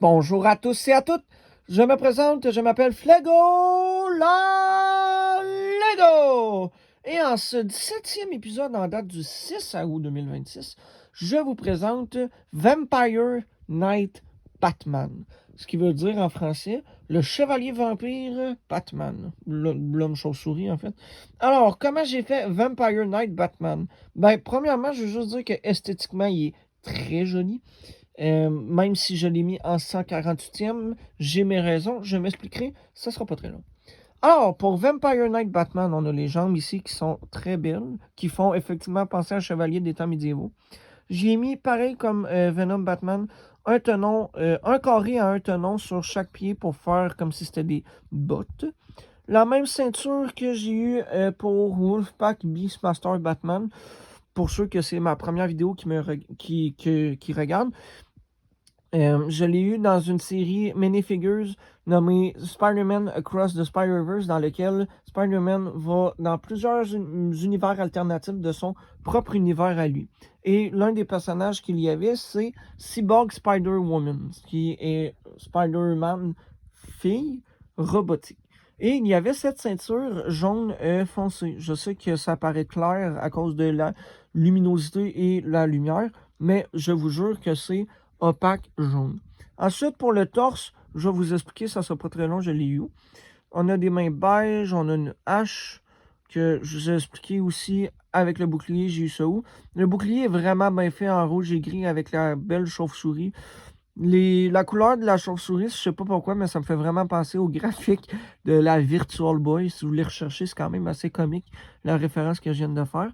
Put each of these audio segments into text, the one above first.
Bonjour à tous et à toutes. Je me présente, je m'appelle Flego la Lego. Et en ce 17e épisode en date du 6 août 2026, je vous présente Vampire Knight Batman. Ce qui veut dire en français le chevalier vampire Batman. L'homme chauve-souris en fait. Alors, comment j'ai fait Vampire Knight Batman? Ben, premièrement, je veux juste dire que esthétiquement, il est très joli. Même si je l'ai mis en 148e, j'ai mes raisons, je m'expliquerai, ça sera pas très long. Alors, pour Vampire Knight Batman, on a les jambes ici qui sont très belles, qui font effectivement penser à un chevalier des temps médiévaux. J'ai mis, pareil comme Venom Batman, un tenon, un carré à un tenon sur chaque pied pour faire comme si c'était des bottes. La même ceinture que j'ai eue pour Wolfpack Beastmaster Batman, pour ceux que c'est ma première vidéo qui regardent. Je l'ai eu dans une série minifigures nommée Spider-Man Across the Spider-Verse, dans lequel Spider-Man va dans plusieurs univers alternatifs de son propre univers à lui. Et l'un des personnages qu'il y avait, c'est Cyborg Spider-Woman, qui est Spider-Man fille robotique. Et il y avait cette ceinture jaune foncé. Je sais que ça paraît clair à cause de la luminosité et la lumière, mais je vous jure que c'est opaque jaune. Ensuite, pour le torse, je vais vous expliquer, ça sera pas très long, je l'ai eu. On a des mains beige, on a une hache que je vous ai expliqué aussi avec le bouclier, j'ai eu ça où. Le bouclier est vraiment bien fait en rouge et gris avec la belle chauve-souris. La couleur de la chauve-souris, je sais pas pourquoi, mais ça me fait vraiment penser au graphique de la Virtual Boy. Si vous voulez rechercher, c'est quand même assez comique, la référence que je viens de faire.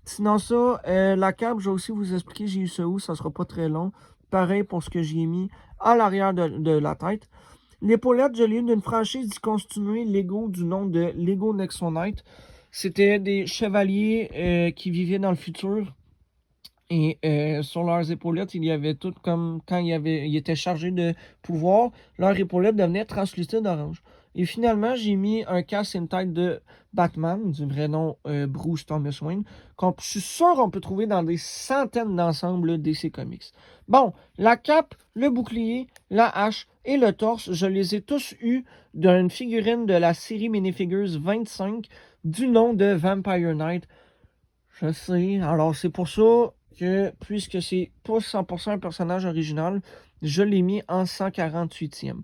Sinon ça, la cape, je vais aussi vous expliquer, j'ai eu ça où, ça sera pas très long. Pareil pour ce que j'ai mis à l'arrière de la tête. L'épaulette, je l'ai eu d'une franchise discontinuée Lego du nom de Lego Nexo Knight. C'était des chevaliers qui vivaient dans le futur. Et sur leurs épaulettes, il y avait tout comme quand ils étaient chargés de pouvoir, leur épaulette devenait translucide orange. Et finalement, j'ai mis un casque et une tête de Batman, du vrai nom Bruce Thomas Wayne, qu'on je suis sûr qu'on peut trouver dans des centaines d'ensembles DC Comics. Bon, la cape, le bouclier, la hache et le torse, je les ai tous eus d'une figurine de la série Minifigures 25 du nom de Vampire Knight. Je sais, alors c'est pour ça que, puisque c'est pas 100% un personnage original, je l'ai mis en 148e.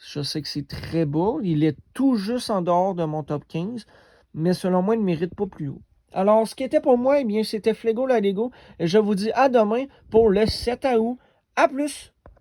Je sais que c'est très beau, il est tout juste en dehors de mon top 15, mais selon moi, il ne mérite pas plus haut. Alors, ce qui était pour moi, eh bien, c'était Flego la Lego, et je vous dis à demain pour le 7 août. À plus!